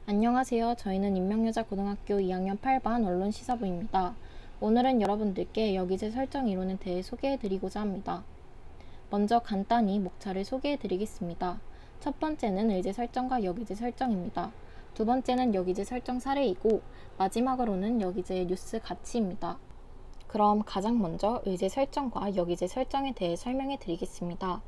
안녕하세요. 저희는 인명여자고등학교 2학년 8반 언론시사부입니다. 오늘은 여러분들께 여기제 설정 이론에 대해 소개해드리고자 합니다. 먼저 간단히 목차를 소개해드리겠습니다. 첫 번째는 의제 설정과 여기제 설정입니다. 두 번째는 여기제 설정 사례이고 마지막으로는 여기제의 뉴스 가치입니다. 그럼 가장 먼저 의제 설정과 여기제 설정에 대해 설명해 드리겠습니다.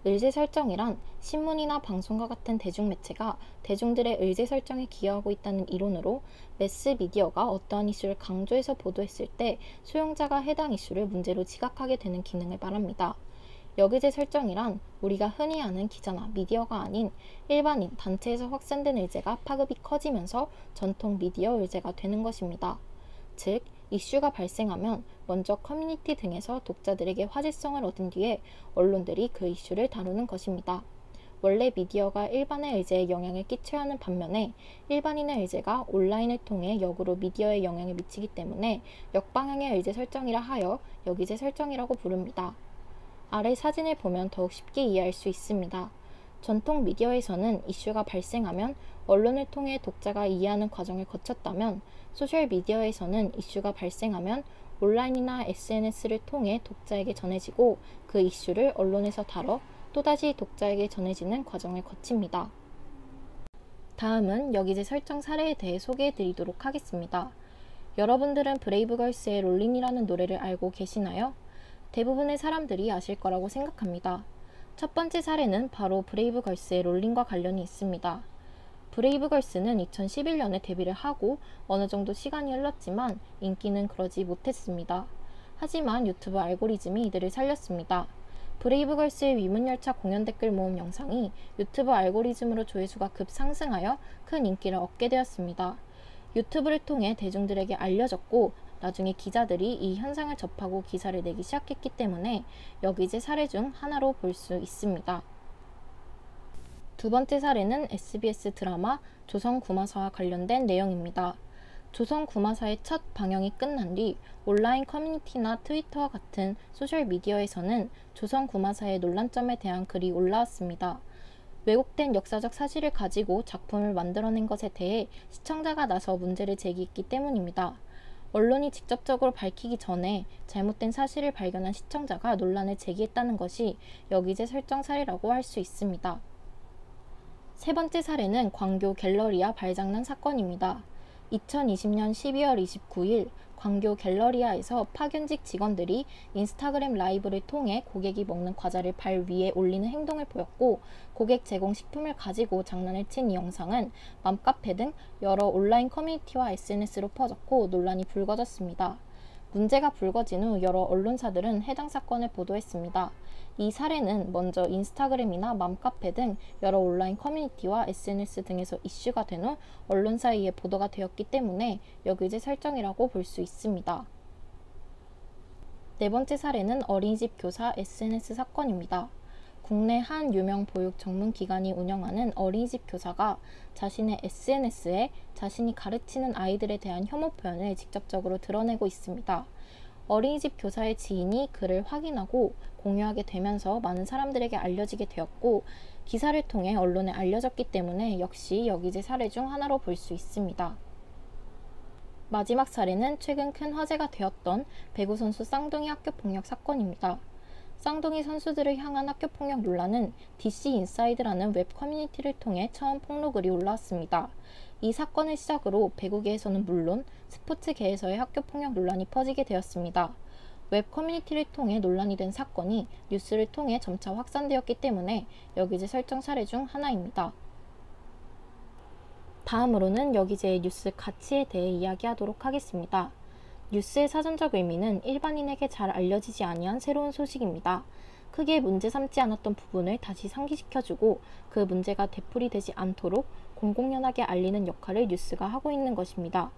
의제 설정이란 신문이나 방송과 같은 대중매체가 대중들의 의제 설정에 기여하고 있다는 이론으로 매스미디어가 어떠한 이슈를 강조해서 보도했을 때 소용자가 해당 이슈를 문제로 지각하게 되는 기능을 말합니다. 여기제 설정이란 우리가 흔히 아는 기자나 미디어가 아닌 일반인, 단체에서 확산된 의제가 파급이 커지면서 전통 미디어 의제가 되는 것입니다. 즉, 이슈가 발생하면 먼저 커뮤니티 등에서 독자들에게 화제성을 얻은 뒤에 언론들이 그 이슈를 다루는 것입니다. 원래 미디어가 일반의 의제에 영향을 끼쳐야 하는 반면에 일반인의 의제가 온라인을 통해 역으로 미디어에 영향을 미치기 때문에 역방향의 의제 설정이라 하여 여기제 설정이라고 부릅니다. 아래 사진을 보면 더욱 쉽게 이해할 수 있습니다. 전통 미디어에서는 이슈가 발생하면 언론을 통해 독자가 이해하는 과정을 거쳤다면 소셜미디어에서는 이슈가 발생하면 온라인이나 SNS를 통해 독자에게 전해지고 그 이슈를 언론에서 다뤄 또다시 독자에게 전해지는 과정을 거칩니다. 다음은 여기제 설정 사례에 대해 소개해드리도록 하겠습니다. 여러분들은 브레이브걸스의 롤린이라는 노래를 알고 계시나요? 대부분의 사람들이 아실 거라고 생각합니다. 첫 번째 사례는 바로 브레이브걸스의 롤린과 관련이 있습니다. 브레이브걸스는 2011년에 데뷔를 하고 어느 정도 시간이 흘렀지만 인기는 그러지 못했습니다. 하지만 유튜브 알고리즘이 이들을 살렸습니다. 브레이브걸스의 위문열차 공연 댓글 모음 영상이 유튜브 알고리즘으로 조회수가 급상승하여 큰 인기를 얻게 되었습니다. 유튜브를 통해 대중들에게 알려졌고 나중에 기자들이 이 현상을 접하고 기사를 내기 시작했기 때문에 여기제 사례 중 하나로 볼 수 있습니다. 두 번째 사례는 SBS 드라마 조선구마사와 관련된 내용입니다. 조선구마사의 첫 방영이 끝난 뒤 온라인 커뮤니티나 트위터와 같은 소셜미디어에서는 조선구마사의 논란점에 대한 글이 올라왔습니다. 왜곡된 역사적 사실을 가지고 작품을 만들어낸 것에 대해 시청자가 나서 문제를 제기했기 때문입니다. 언론이 직접적으로 밝히기 전에 잘못된 사실을 발견한 시청자가 논란을 제기했다는 것이 여기제 설정 사례라고 할 수 있습니다. 세 번째 사례는 광교 갤러리아 발장난 사건입니다. 2020년 12월 29일 광교 갤러리아에서 파견직 직원들이 인스타그램 라이브를 통해 고객이 먹는 과자를 발 위에 올리는 행동을 보였고 고객 제공 식품을 가지고 장난을 친 이 영상은 맘카페 등 여러 온라인 커뮤니티와 SNS로 퍼졌고 논란이 불거졌습니다. 문제가 불거진 후 여러 언론사들은 해당 사건을 보도했습니다. 이 사례는 먼저 인스타그램이나 맘카페 등 여러 온라인 커뮤니티와 SNS 등에서 이슈가 된 후 언론사에 의해 보도가 되었기 때문에 여기제 설정이라고 볼 수 있습니다. 네 번째 사례는 어린이집 교사 SNS 사건입니다. 국내 한 유명 보육 전문 기관이 운영하는 어린이집 교사가 자신의 SNS에 자신이 가르치는 아이들에 대한 혐오 표현을 직접적으로 드러내고 있습니다. 어린이집 교사의 지인이 글을 확인하고 공유하게 되면서 많은 사람들에게 알려지게 되었고 기사를 통해 언론에 알려졌기 때문에 역시 여기제 사례 중 하나로 볼 수 있습니다. 마지막 사례는 최근 큰 화제가 되었던 배구 선수 쌍둥이 학교폭력 사건입니다. 쌍둥이 선수들을 향한 학교폭력 논란은 DC 인사이드라는 웹 커뮤니티를 통해 처음 폭로글이 올라왔습니다. 이 사건을 시작으로 배구계에서는 물론 스포츠계에서의 학교폭력 논란이 퍼지게 되었습니다. 웹 커뮤니티를 통해 논란이 된 사건이 뉴스를 통해 점차 확산되었기 때문에 여기제 설정 사례 중 하나입니다. 다음으로는 여기제의 뉴스 가치에 대해 이야기하도록 하겠습니다. 뉴스의 사전적 의미는 일반인에게 잘 알려지지 아니한 새로운 소식입니다. 크게 문제 삼지 않았던 부분을 다시 상기시켜주고 그 문제가 되풀이되지 않도록 공공연하게 알리는 역할을 뉴스가 하고 있는 것입니다.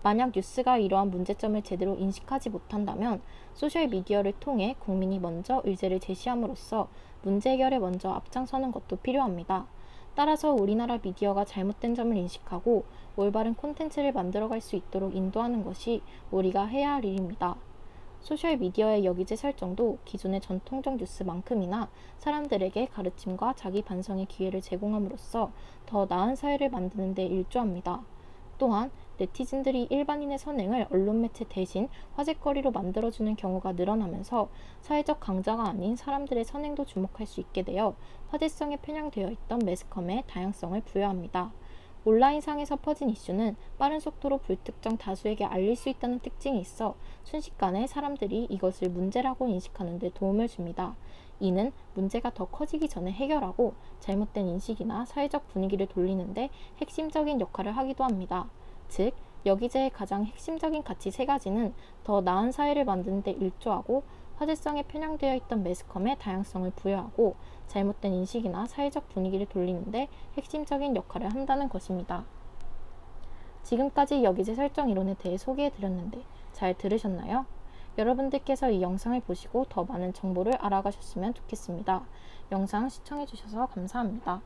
만약 뉴스가 이러한 문제점을 제대로 인식하지 못한다면 소셜미디어를 통해 국민이 먼저 의제를 제시함으로써 문제 해결에 먼저 앞장서는 것도 필요합니다. 따라서 우리나라 미디어가 잘못된 점을 인식하고 올바른 콘텐츠를 만들어갈 수 있도록 인도하는 것이 우리가 해야 할 일입니다. 소셜미디어의 여기제 설정도 기존의 전통적 뉴스만큼이나 사람들에게 가르침과 자기 반성의 기회를 제공함으로써 더 나은 사회를 만드는 데 일조합니다. 또한 네티즌들이 일반인의 선행을 언론 매체 대신 화제거리로 만들어주는 경우가 늘어나면서 사회적 강자가 아닌 사람들의 선행도 주목할 수 있게 되어 화제성에 편향되어 있던 매스컴의 다양성을 부여합니다. 온라인상에서 퍼진 이슈는 빠른 속도로 불특정 다수에게 알릴 수 있다는 특징이 있어 순식간에 사람들이 이것을 문제라고 인식하는 데 도움을 줍니다. 이는 문제가 더 커지기 전에 해결하고 잘못된 인식이나 사회적 분위기를 돌리는데 핵심적인 역할을 하기도 합니다. 즉, 여기제의 가장 핵심적인 가치 세 가지는 더 나은 사회를 만드는 데 일조하고 화제성에 편향되어 있던 매스컴의 다양성을 부여하고 잘못된 인식이나 사회적 분위기를 돌리는데 핵심적인 역할을 한다는 것입니다. 지금까지 여기제 설정 이론에 대해 소개해드렸는데 잘 들으셨나요? 여러분들께서 이 영상을 보시고 더 많은 정보를 알아가셨으면 좋겠습니다. 영상 시청해주셔서 감사합니다.